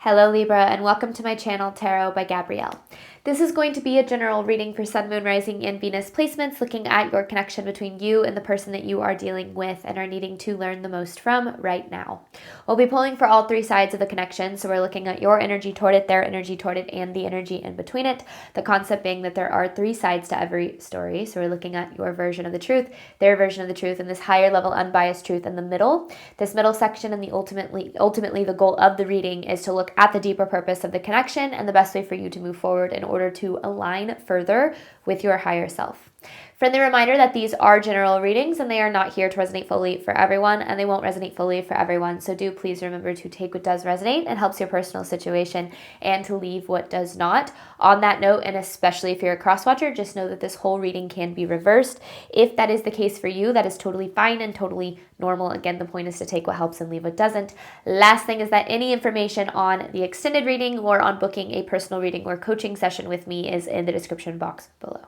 Hello Libra, and welcome to my channel Tarot by Gabrielle. This is going to be a general reading for Sun, Moon, Rising, and Venus placements, looking at your connection between you and the person that you are dealing with and are needing to learn the most from right now. We'll be pulling for all three sides of the connection, so we're looking at your energy toward it, their energy toward it, and the energy in between it. The concept being that there are three sides to every story, so we're looking at your version of the truth, their version of the truth, and this higher level unbiased truth in the middle. This middle section and the ultimately the goal of the reading is to look at the deeper purpose of the connection and the best way for you to move forward in order to align further with your higher self. Friendly reminder that these are general readings and they are not here to resonate fully for everyone, and they won't resonate fully for everyone. So do please remember to take what does resonate and helps your personal situation and to leave what does not. On that note, and especially if you're a cross-watcher, just know that this whole reading can be reversed. If that is the case for you, that is totally fine and totally normal. Again, the point is to take what helps and leave what doesn't. Last thing is that any information on the extended reading or on booking a personal reading or coaching session with me is in the description box below.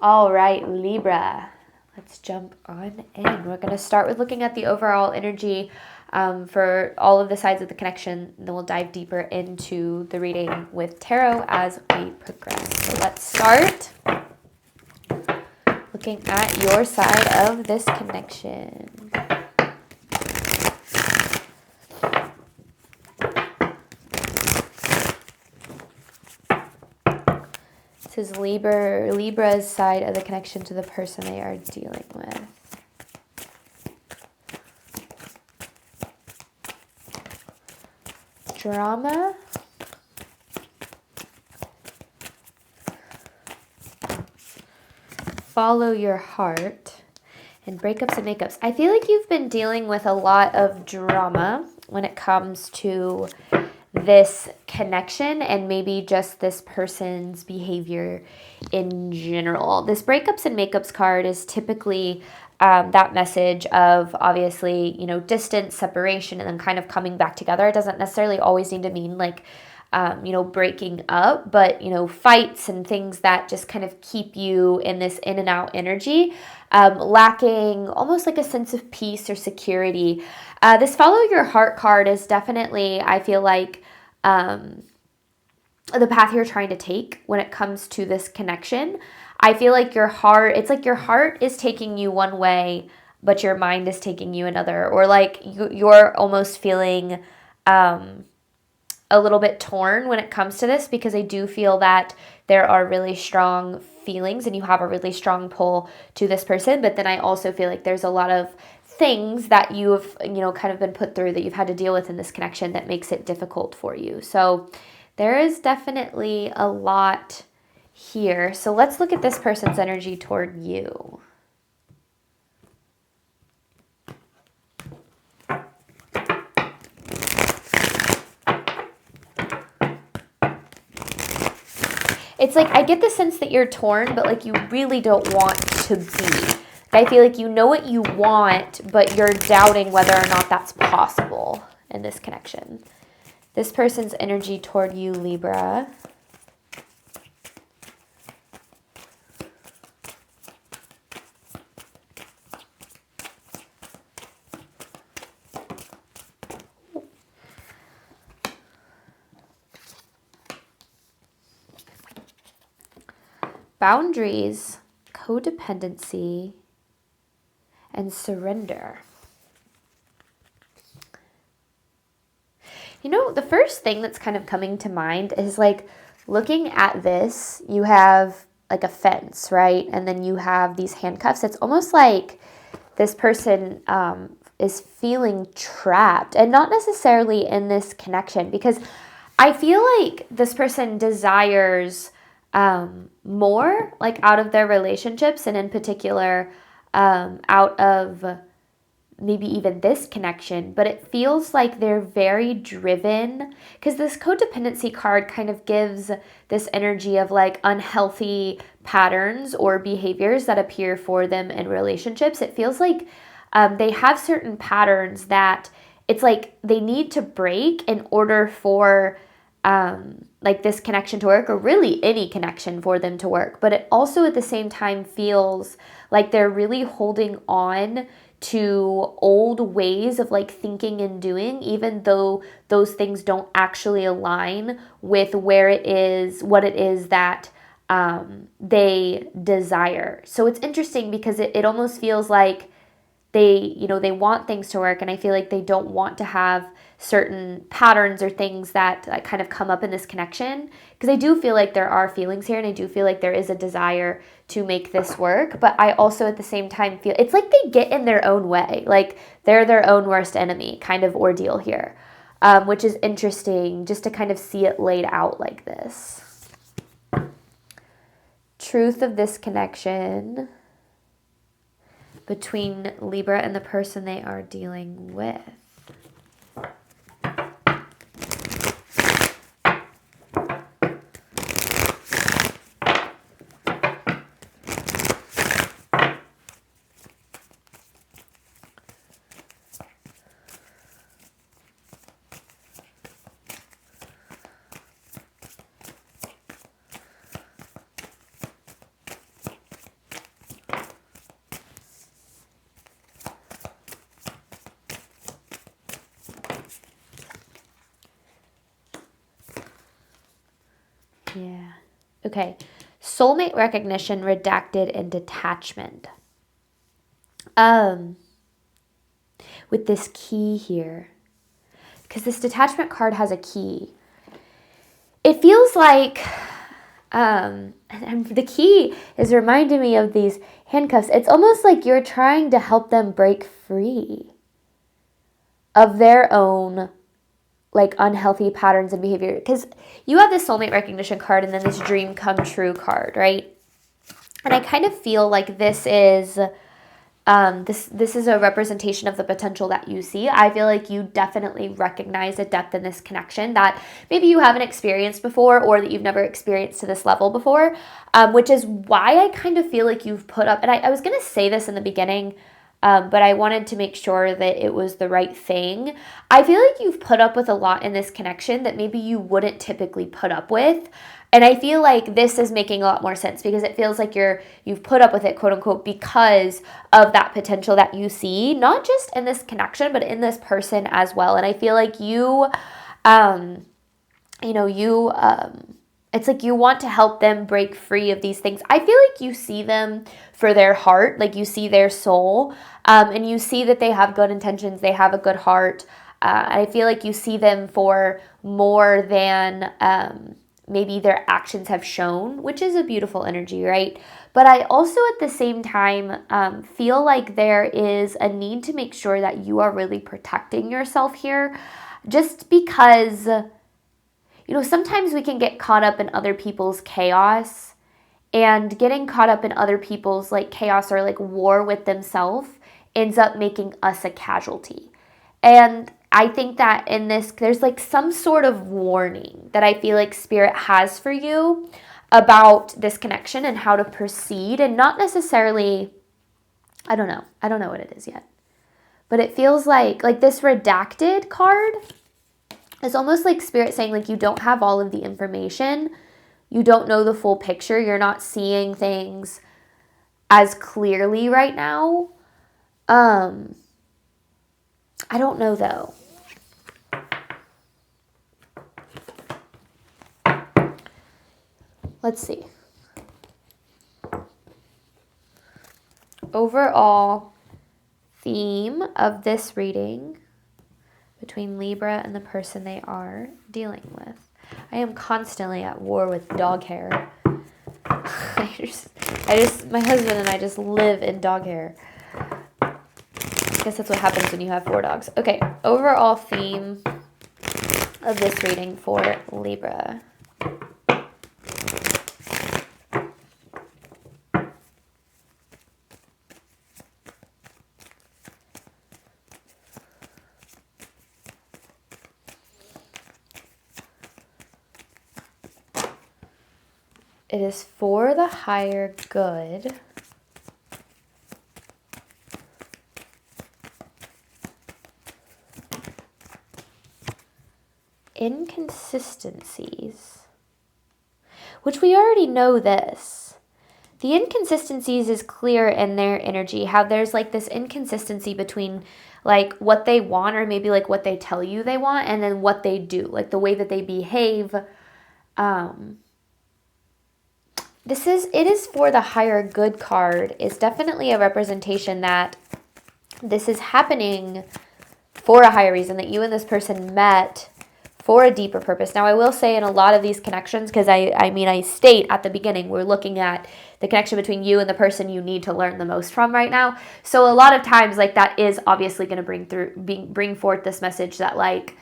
All right, Libra, let's jump on in. We're going to start with looking at the overall energy for all of the sides of the connection. Then we'll dive deeper into the reading with tarot as we progress. So let's start looking at your side of this connection. This is Libra's side of the connection to the person they are dealing with. Drama. Follow your heart. And breakups and makeups. I feel like you've been dealing with a lot of drama when it comes to this connection and maybe just this person's behavior in general. This breakups and makeups card is typically that message of obviously, distance, separation, and then kind of coming back together. It doesn't necessarily always need to mean like, breaking up, but, fights and things that just kind of keep you in this in and out energy, lacking almost like a sense of peace or security. This follow your heart card is definitely, I feel like, the path you're trying to take when it comes to this connection. I feel like it's like your heart is taking you one way, but your mind is taking you another, or like you're almost feeling, a little bit torn when it comes to this, because I do feel that there are really strong feelings and you have a really strong pull to this person. But then I also feel like there's a lot of things that you've, kind of been put through that you've had to deal with in this connection that makes it difficult for you. So there is definitely a lot here. So let's look at this person's energy toward you. It's like, I get the sense that you're torn, but like you really don't want to be. I feel like you know what you want, but you're doubting whether or not that's possible in this connection. This person's energy toward you, Libra. Boundaries, codependency, and surrender. The first thing that's kind of coming to mind is like looking at this, you have like a fence, right? And then you have these handcuffs. It's almost like this person is feeling trapped, and not necessarily in this connection, because I feel like this person desires more like out of their relationships, and in particular out of maybe even this connection, but it feels like they're very driven, because this codependency card kind of gives this energy of like unhealthy patterns or behaviors that appear for them in relationships. It feels like they have certain patterns that it's like they need to break in order for like this connection to work, or really any connection for them to work. But it also at the same time feels like they're really holding on to old ways of like thinking and doing, even though those things don't actually align with where it is, what it is that they desire. So it's interesting because it almost feels like they want things to work, and I feel like they don't want to have certain patterns or things that kind of come up in this connection, because I do feel like there are feelings here, and I do feel like there is a desire to make this work, but I also at the same time feel it's like they get in their own way, like they're their own worst enemy kind of ordeal here, which is interesting just to kind of see it laid out like this. Truth of this connection between Libra and the person they are dealing with. Yeah. Okay. Soulmate recognition, redacted, and detachment. With this key here, because this detachment card has a key. It feels like and the key is reminding me of these handcuffs. It's almost like you're trying to help them break free of their own like unhealthy patterns and behavior, because you have this soulmate recognition card and then this dream come true card, right? And I kind of feel like this is this is a representation of the potential that you see. I feel like you definitely recognize a depth in this connection that maybe you haven't experienced before, or that you've never experienced to this level before, which is why I kind of feel like you've put up, and I was going to say this in the beginning, but I wanted to make sure that it was the right thing. I feel like you've put up with a lot in this connection that maybe you wouldn't typically put up with. And I feel like this is making a lot more sense, because it feels like you've put up with it, quote unquote, because of that potential that you see, not just in this connection, but in this person as well. And I feel like it's like you want to help them break free of these things. I feel like you see them for their heart, like you see their soul, and you see that they have good intentions, they have a good heart. I feel like you see them for more than maybe their actions have shown, which is a beautiful energy, right? But I also at the same time feel like there is a need to make sure that you are really protecting yourself here, just because sometimes we can get caught up in other people's chaos, and getting caught up in other people's like chaos or like war with themselves ends up making us a casualty. And I think that in this, there's like some sort of warning that I feel like Spirit has for you about this connection and how to proceed, and not necessarily, I don't know what it is yet, but it feels like this redacted card, it's almost like Spirit saying like you don't have all of the information. You don't know the full picture. You're not seeing things as clearly right now. I don't know though. Let's see. Overall theme of this reading between Libra and the person they are dealing with. I am constantly at war with dog hair. My husband and I just live in dog hair. I guess that's what happens when you have 4 dogs. Okay, overall theme of this reading for Libra. It is for the higher good. Inconsistencies, which we already know this. The inconsistencies is clear in their energy, how there's like this inconsistency between like what they want, or maybe like what they tell you they want, and then what they do, like the way that they behave. It is for the higher good card is definitely a representation that this is happening for a higher reason, that you and this person met for a deeper purpose. Now, I will say in a lot of these connections, because I state at the beginning, we're looking at the connection between you and the person you need to learn the most from right now. So a lot of times, like, that is obviously going to bring forth this message that, like,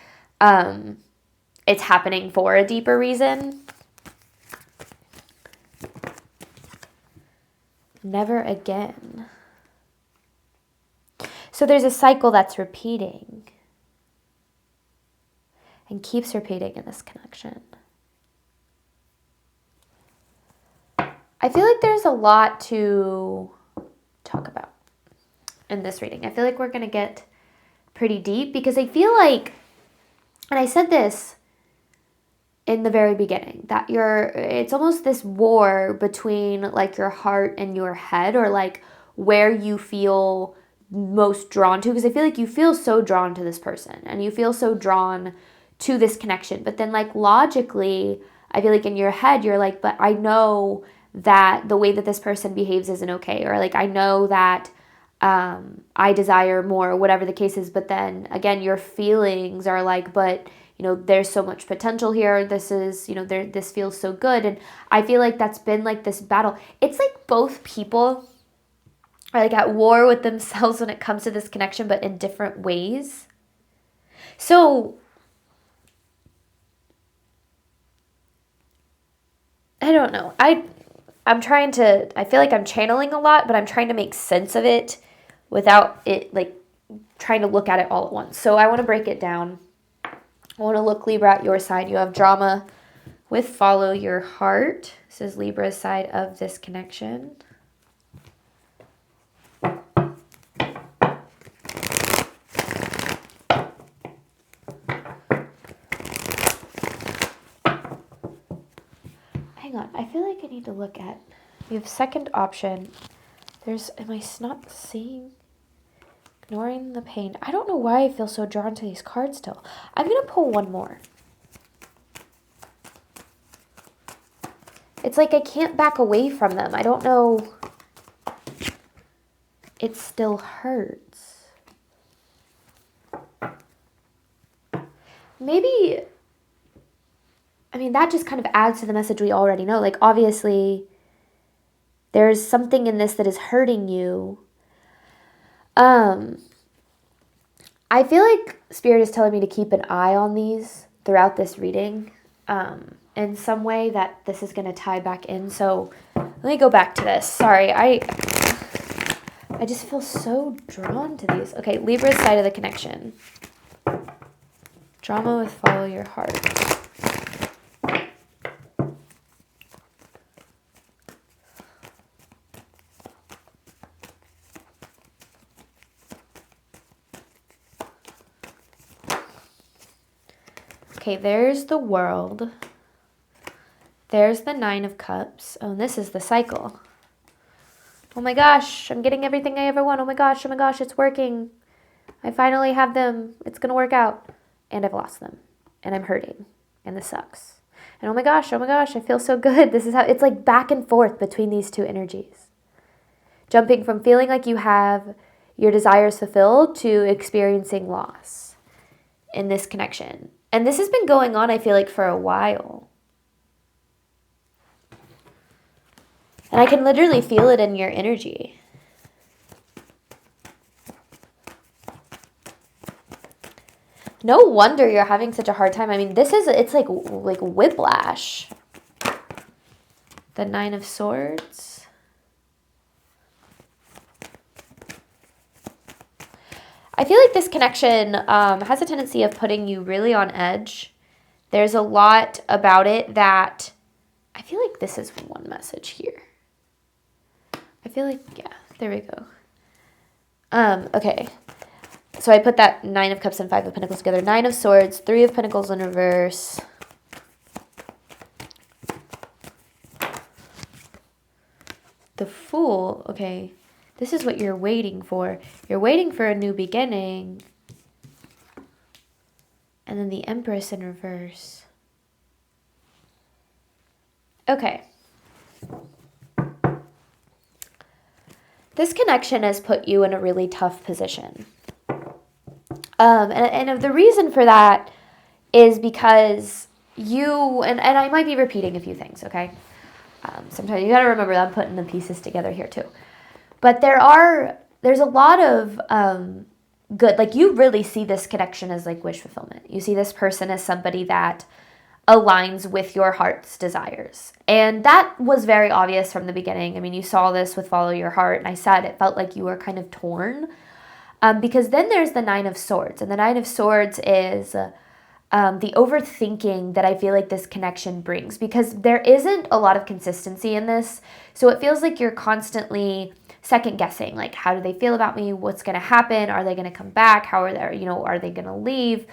it's happening for a deeper reason. Never again. So there's a cycle that's repeating. And keeps repeating in this connection. I feel like there's a lot to talk about in this reading. I feel like we're going to get pretty deep, because I feel like, and I said this in the very beginning, that it's almost this war between like your heart and your head, or like where you feel most drawn to, because I feel like you feel so drawn to this person and you feel so drawn to this connection, but then like logically, I feel like in your head, you're like, but I know that the way that this person behaves isn't okay, or like I know that I desire more, whatever the case is, but then again, your feelings are like, but you know, there's so much potential here, this is, you know, this feels so good, and I feel like that's been like this battle. It's like both people are like at war with themselves when it comes to this connection, but in different ways. So I don't know. I feel like I'm channeling a lot, but I'm trying to make sense of it without it, like, trying to look at it all at once. So I want to break it down. I want to look, Libra, at your side. You have drama with follow your heart. This is Libra's side of this connection. Hang on, I feel like I need to look at, you have second option. Am I not seeing? Ignoring the pain. I don't know why I feel so drawn to these cards still. I'm going to pull one more. It's like I can't back away from them. I don't know. It still hurts. Maybe, I mean, that just kind of adds to the message we already know. Like, obviously, there's something in this that is hurting you. I feel like Spirit is telling me to keep an eye on these throughout this reading, in some way that this is going to tie back in. So let me go back to this. Sorry, I just feel so drawn to these. Okay, Libra's side of the connection. Drama with follow your heart. Okay, there's the World. There's the Nine of Cups. Oh, and this is the cycle. Oh my gosh, I'm getting everything I ever want. Oh my gosh, it's working. I finally have them. It's going to work out. And I've lost them. And I'm hurting. And this sucks. And oh my gosh, I feel so good. This is how, it's like back and forth between these two energies. Jumping from feeling like you have your desires fulfilled to experiencing loss in this connection. And this has been going on, I feel like, for a while. And I can literally feel it in your energy. No wonder you're having such a hard time. I mean, it's like whiplash. The Nine of Swords. I feel like this connection has a tendency of putting you really on edge. There's a lot about it that I feel like this is one message here. I feel like, yeah, there we go. Okay. So I put that Nine of Cups and Five of Pentacles together. Nine of Swords, Three of Pentacles in reverse. the Fool, okay, this is what you're waiting for. You're waiting for a new beginning. And then the Empress in reverse. Okay. This connection has put you in a really tough position. And the reason for that is because you, and I might be repeating a few things, okay? Sometimes you got to remember that I'm putting the pieces together here too. But there's a lot of good, like you really see this connection as like wish fulfillment. You see this person as somebody that aligns with your heart's desires. And that was very obvious from the beginning. I mean, you saw this with Follow Your Heart, and I said it felt like you were kind of torn. Because then there's the Nine of Swords, and the Nine of Swords is the overthinking that I feel like this connection brings, because there isn't a lot of consistency in this. So it feels like you're constantly second guessing, like, how do they feel about me? What's going to happen? Are they going to come back? How are they, are they going to leave?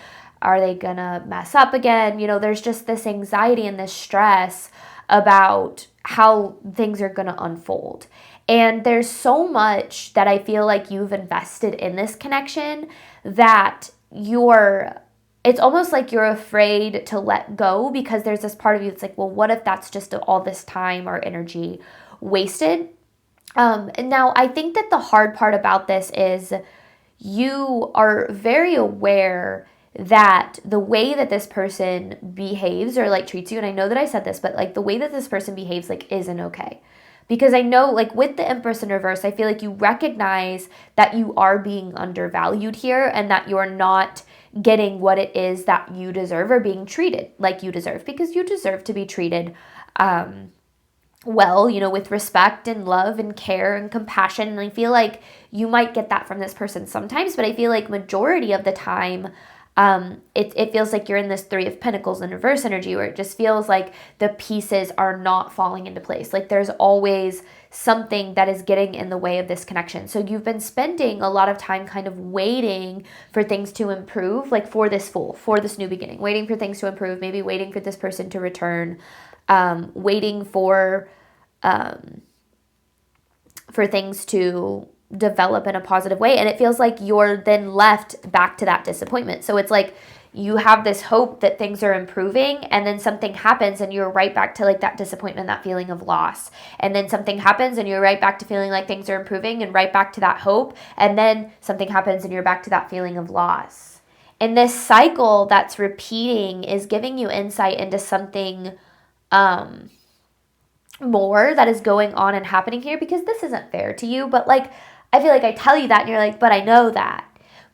Are they going to mess up again? There's just this anxiety and this stress about how things are going to unfold. And there's so much that I feel like you've invested in this connection that it's almost like you're afraid to let go, because there's this part of you that's like, well, what if that's just all this time or energy wasted? And now I think that the hard part about this is you are very aware that the way that this person behaves or like treats you, and I know that I said this, but like the way that this person behaves like isn't okay. Because I know, like with the Empress in reverse, I feel like you recognize that you are being undervalued here, and that you're not getting what it is that you deserve, or being treated like you deserve, because you deserve to be treated well, with respect and love and care and compassion. And I feel like you might get that from this person sometimes, but I feel like majority of the time, it feels like you're in this Three of Pentacles in reverse energy, where it just feels like the pieces are not falling into place. Like there's always something that is getting in the way of this connection. So you've been spending a lot of time kind of waiting for things to improve, like for this Fool, for this new beginning, waiting for things to improve, maybe waiting for this person to return, waiting for things to develop in a positive way. And it feels like you're then left back to that disappointment. So it's like you have this hope that things are improving, and then something happens and you're right back to like that disappointment, that feeling of loss. And then something happens and you're right back to feeling like things are improving, and right back to that hope. And then something happens and you're back to that feeling of loss. And this cycle that's repeating is giving you insight into something more that is going on and happening here, because this isn't fair to you. But like, I feel like I tell you that and you're like, but I know that.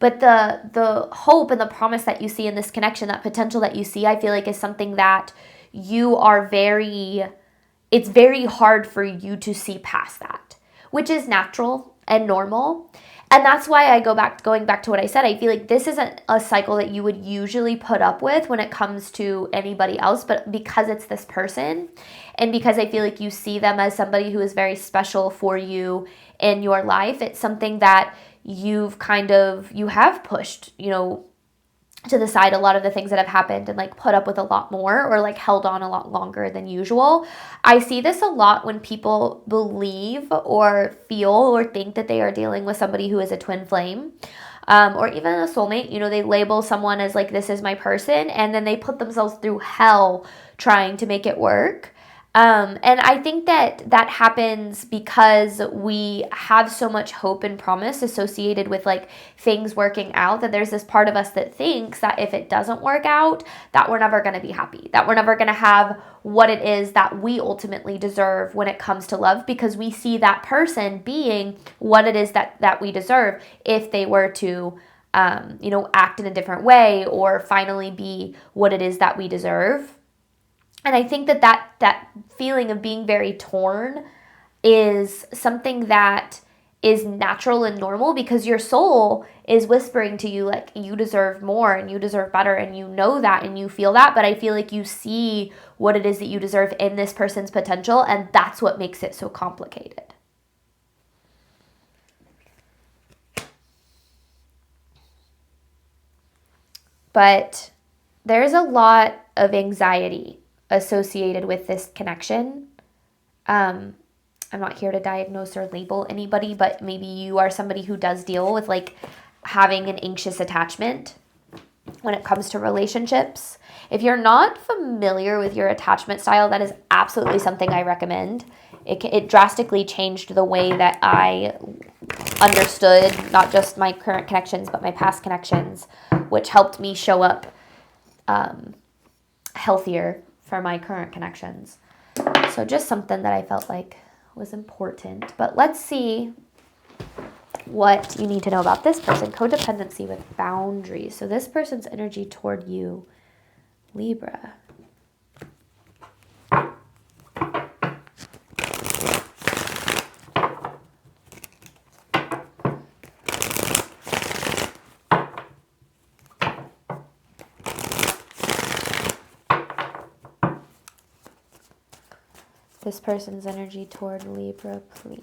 But the hope and the promise that you see in this connection, that potential that you see, I feel like is something that you are it's very hard for you to see past that, which is natural and normal. And that's why going back to what I said, I feel like this isn't a cycle that you would usually put up with when it comes to anybody else, but because it's this person, and because I feel like you see them as somebody who is very special for you in your life, it's something that you have pushed, to the side a lot of the things that have happened, and like put up with a lot more, or like held on a lot longer than usual. I see this a lot when people believe or feel or think that they are dealing with somebody who is a twin flame, or even a soulmate. They label someone as like, this is my person, and then they put themselves through hell trying to make it work. And I think that happens because we have so much hope and promise associated with like things working out, that there's this part of us that thinks that if it doesn't work out, that we're never going to be happy, that we're never going to have what it is that we ultimately deserve when it comes to love, because we see that person being what it is that we deserve if they were to act in a different way, or finally be what it is that we deserve. And I think that feeling of being very torn is something that is natural and normal, because your soul is whispering to you like, you deserve more and you deserve better, and you know that and you feel that. But I feel like you see what it is that you deserve in this person's potential, and that's what makes it so complicated. But there's a lot of anxiety associated with this connection. I'm not here to diagnose or label anybody, but maybe you are somebody who does deal with like having an anxious attachment when it comes to relationships. If you're not familiar with your attachment style, that is absolutely something I recommend. It drastically changed the way that I understood not just my current connections, but my past connections, which helped me show up healthier for my current connections. So just something that I felt like was important. But let's see what you need to know about this person. Codependency with boundaries. So this person's energy toward you, Libra. This person's energy toward Libra, please.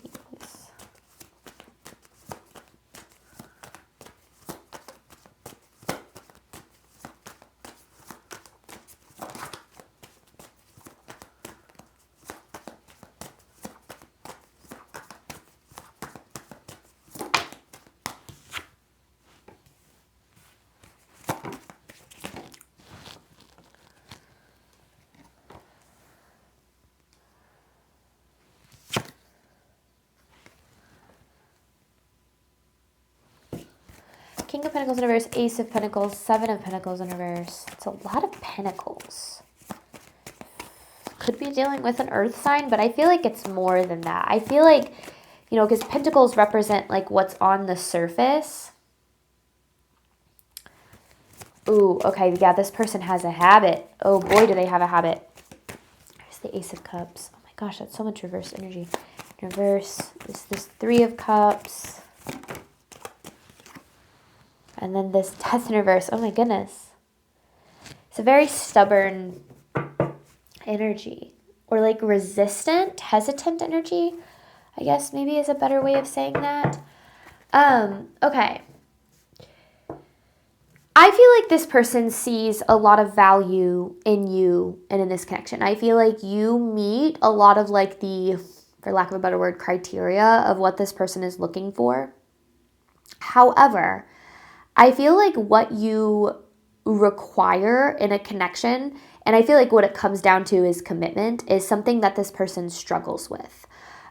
King of Pentacles in reverse, Ace of Pentacles, Seven of Pentacles in reverse. It's a lot of pentacles. Could be dealing with an earth sign, but I feel like it's more than that. I feel like, you know, because pentacles represent like what's on the surface. Ooh, okay, yeah, this person has a habit. Oh boy, do they have a habit. There's the Ace of Cups. Oh my gosh, that's so much reverse energy. In reverse, this Three of Cups. And then this Death in reverse. Oh my goodness. It's a very stubborn energy. Or like resistant, hesitant energy, I guess maybe is a better way of saying that. Okay. I feel like this person sees a lot of value in you and in this connection. I feel like you meet a lot of like the, for lack of a better word, criteria of what this person is looking for. However, I feel like what you require in a connection, and I feel like what it comes down to is commitment, is something that this person struggles with.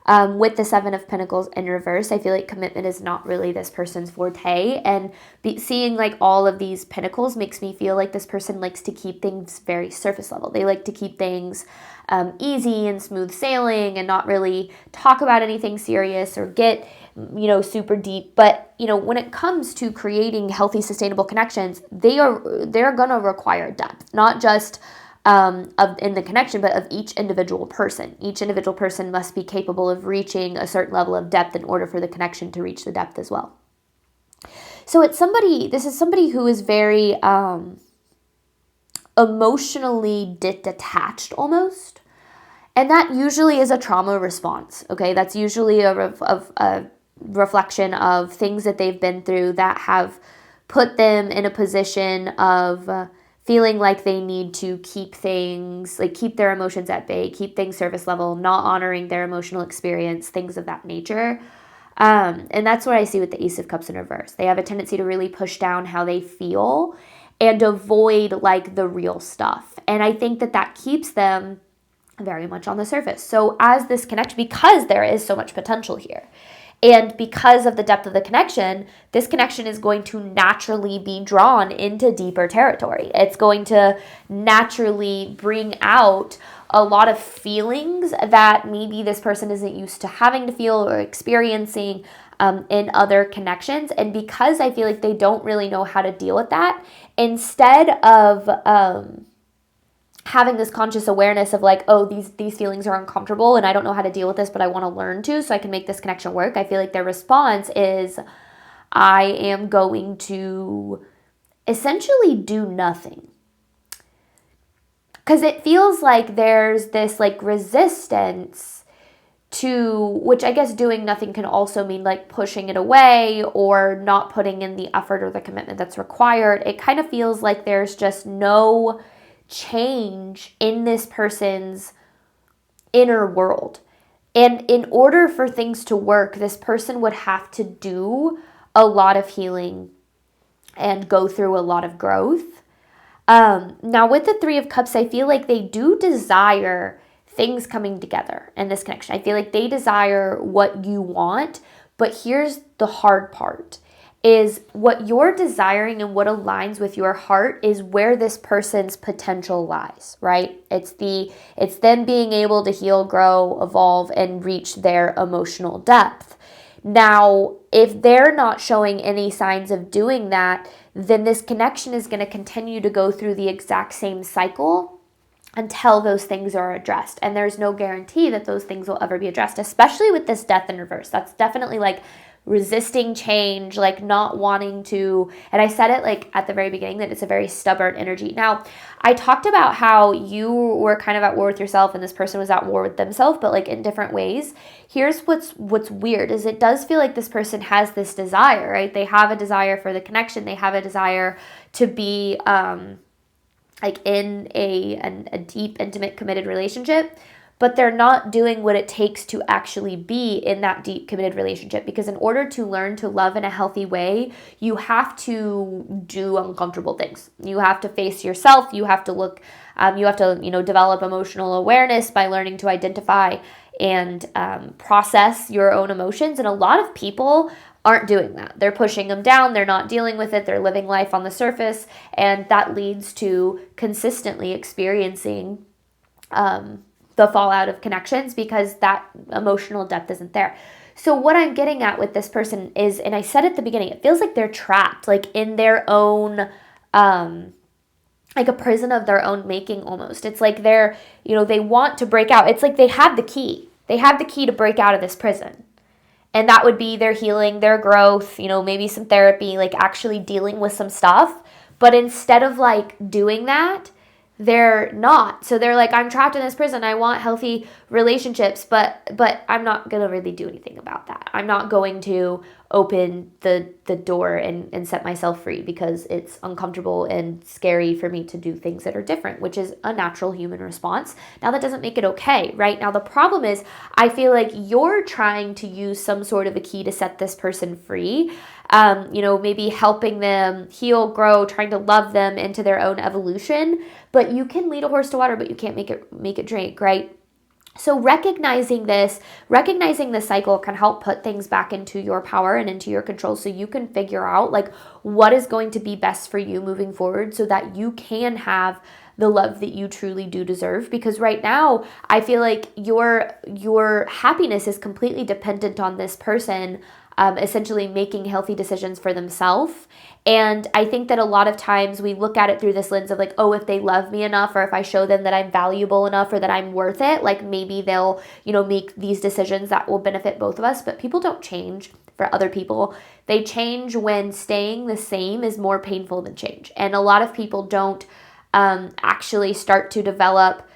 With the Seven of Pentacles in reverse, I feel like commitment is not really this person's forte, and seeing like all of these pentacles makes me feel like this person likes to keep things very surface level. They like to keep things easy and smooth sailing and not really talk about anything serious or get, you know, super deep. But, you know, when it comes to creating healthy, sustainable connections, they're going to require depth, not just in the connection, but of each individual person. Each individual person must be capable of reaching a certain level of depth in order for the connection to reach the depth as well. So this is somebody who is very emotionally detached almost. And that usually is a trauma response, okay? That's usually a reflection of things that they've been through that have put them in a position of feeling like they need to keep things, like keep their emotions at bay, keep things surface level, not honoring their emotional experience, things of that nature. And that's what I see with the Ace of Cups in reverse. They have a tendency to really push down how they feel and avoid like the real stuff. And I think that keeps them very much on the surface. So as this connection, because there is so much potential here, and because of the depth of the connection, this connection is going to naturally be drawn into deeper territory. It's going to naturally bring out a lot of feelings that maybe this person isn't used to having to feel or experiencing in other connections. And because I feel like they don't really know how to deal with that, instead of having this conscious awareness of like, oh, these feelings are uncomfortable and I don't know how to deal with this, but I want to learn to so I can make this connection work. I feel like their response is, I am going to essentially do nothing. Because it feels like there's this like resistance to, which I guess doing nothing can also mean like pushing it away or not putting in the effort or the commitment that's required. It kind of feels like there's just no change in this person's inner world. And in order for things to work, this person would have to do a lot of healing and go through a lot of growth. Now, with the Three of Cups, I feel like they do desire things coming together in this connection. I feel like they desire what you want, but here's the hard part is what you're desiring and what aligns with your heart is where this person's potential lies, right? It's them being able to heal, grow, evolve, and reach their emotional depth. Now, if they're not showing any signs of doing that, then this connection is going to continue to go through the exact same cycle until those things are addressed. And there's no guarantee that those things will ever be addressed, especially with this death in reverse. That's definitely like resisting change, like not wanting to, and I said it like at the very beginning that it's a very stubborn energy. Now, I talked about how you were kind of at war with yourself and this person was at war with themselves, but like in different ways. Here's what's weird is it does feel like this person has this desire, right? They have a desire for the connection. They have a desire to be like in a deep, intimate, committed relationship, but they're not doing what it takes to actually be in that deep, committed relationship. Because in order to learn to love in a healthy way, you have to do uncomfortable things. You have to face yourself. You have to look, you have to, develop emotional awareness by learning to identify and process your own emotions. And a lot of people aren't doing that. They're pushing them down. They're not dealing with it. They're living life on the surface. And that leads to consistently experiencing the fallout of connections because that emotional depth isn't there. So what I'm getting at with this person is, and I said at the beginning, it feels like they're trapped, like in their own, like a prison of their own making almost. It's like they're, they want to break out. It's like they have the key. They have the key to break out of this prison. And that would be their healing, their growth, maybe some therapy, like actually dealing with some stuff. But instead of like doing that, they're not. So they're like, I'm trapped in this prison. I want healthy relationships, but I'm not going to really do anything about that. I'm not going to open the door and set myself free because it's uncomfortable and scary for me to do things that are different, which is a natural human response. Now, that doesn't make it okay, right? Now, the problem is I feel like you're trying to use some sort of a key to set this person free. Maybe helping them heal, grow, trying to love them into their own evolution. But you can lead a horse to water, but you can't make it drink, right? So recognizing this cycle can help put things back into your power and into your control so you can figure out like what is going to be best for you moving forward so that you can have the love that you truly do deserve. Because right now, I feel like your happiness is completely dependent on this person essentially making healthy decisions for themselves. And I think that a lot of times we look at it through this lens of like, oh, if they love me enough, or if I show them that I'm valuable enough or that I'm worth it, like maybe they'll, make these decisions that will benefit both of us. But people don't change for other people. They change when staying the same is more painful than change. And a lot of people don't actually start to develop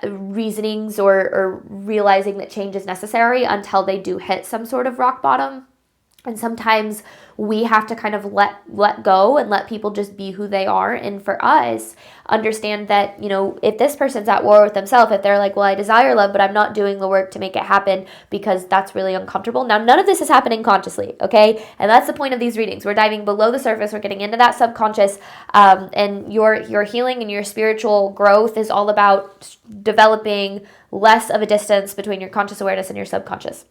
reasonings or realizing that change is necessary until they do hit some sort of rock bottom. And sometimes we have to kind of let go and let people just be who they are. And for us, understand that, if this person's at war with themselves, if they're like, well, I desire love, but I'm not doing the work to make it happen because that's really uncomfortable. Now, none of this is happening consciously, okay? And that's the point of these readings. We're diving below the surface. We're getting into that subconscious. And your healing and your spiritual growth is all about developing less of a distance between your conscious awareness and your subconscious.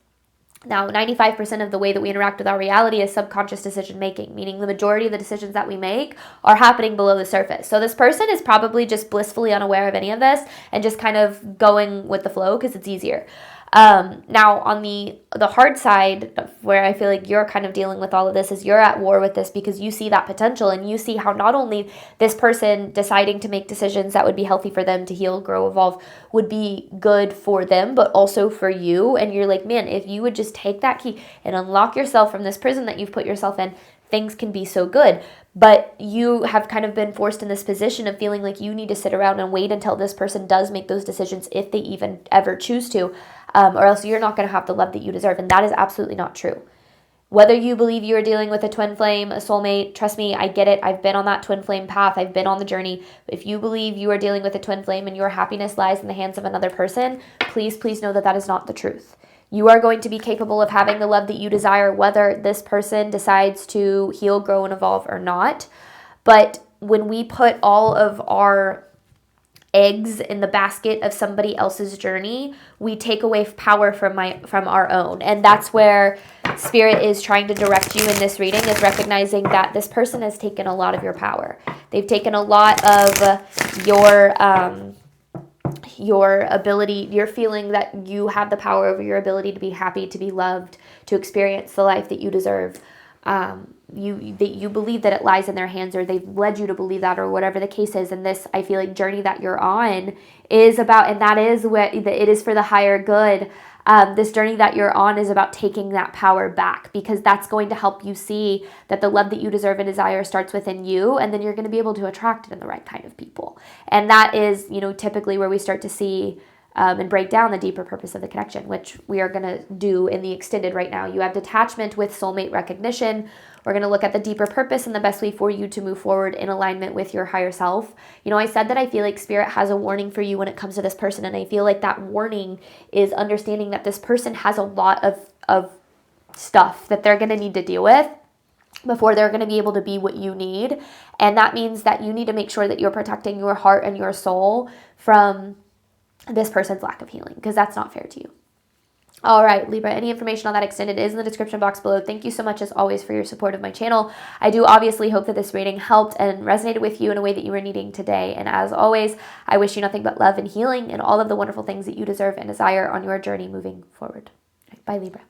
Now, 95% of the way that we interact with our reality is subconscious decision making, meaning the majority of the decisions that we make are happening below the surface. So this person is probably just blissfully unaware of any of this and just kind of going with the flow because it's easier. Now, on the hard side, where I feel like you're kind of dealing with all of this, is you're at war with this because you see that potential and you see how not only this person deciding to make decisions that would be healthy for them to heal, grow, evolve would be good for them, but also for you. And you're like, man, if you would just take that key and unlock yourself from this prison that you've put yourself in, things can be so good. But you have kind of been forced in this position of feeling like you need to sit around and wait until this person does make those decisions if they even ever choose to. Or else you're not going to have the love that you deserve. And that is absolutely not true. Whether you believe you are dealing with a twin flame, a soulmate, trust me, I get it. I've been on that twin flame path. I've been on the journey. If you believe you are dealing with a twin flame and your happiness lies in the hands of another person, please know that that is not the truth. You are going to be capable of having the love that you desire, whether this person decides to heal, grow, and evolve or not. But when we put all of our eggs in the basket of somebody else's journey, we take away power from our own. And that's where Spirit is trying to direct you in this reading, is recognizing that this person has taken a lot of your power. They've taken a lot of your ability, your feeling that you have the power over your ability to be happy, to be loved, to experience the life that you deserve. You believe that it lies in their hands, or they've led you to believe that, or whatever the case is. And this, I feel like, journey that you're on is about, and that is what it is for the higher good. This journey that you're on is about taking that power back, because that's going to help you see that the love that you deserve and desire starts within you, and then you're going to be able to attract it in the right kind of people. And that is, typically where we start to see and break down the deeper purpose of the connection, which we are going to do in the extended right now. You have detachment with soulmate recognition. We're going to look at the deeper purpose and the best way for you to move forward in alignment with your higher self. I said that I feel like Spirit has a warning for you when it comes to this person, and I feel like that warning is understanding that this person has a lot of stuff that they're going to need to deal with before they're going to be able to be what you need. And that means that you need to make sure that you're protecting your heart and your soul from this person's lack of healing, because that's not fair to you. All right, Libra, any information on that extended is in the description box below. Thank you so much, as always, for your support of my channel. I do obviously hope that this reading helped and resonated with you in a way that you were needing today. And as always, I wish you nothing but love and healing and all of the wonderful things that you deserve and desire on your journey moving forward. Bye, Libra.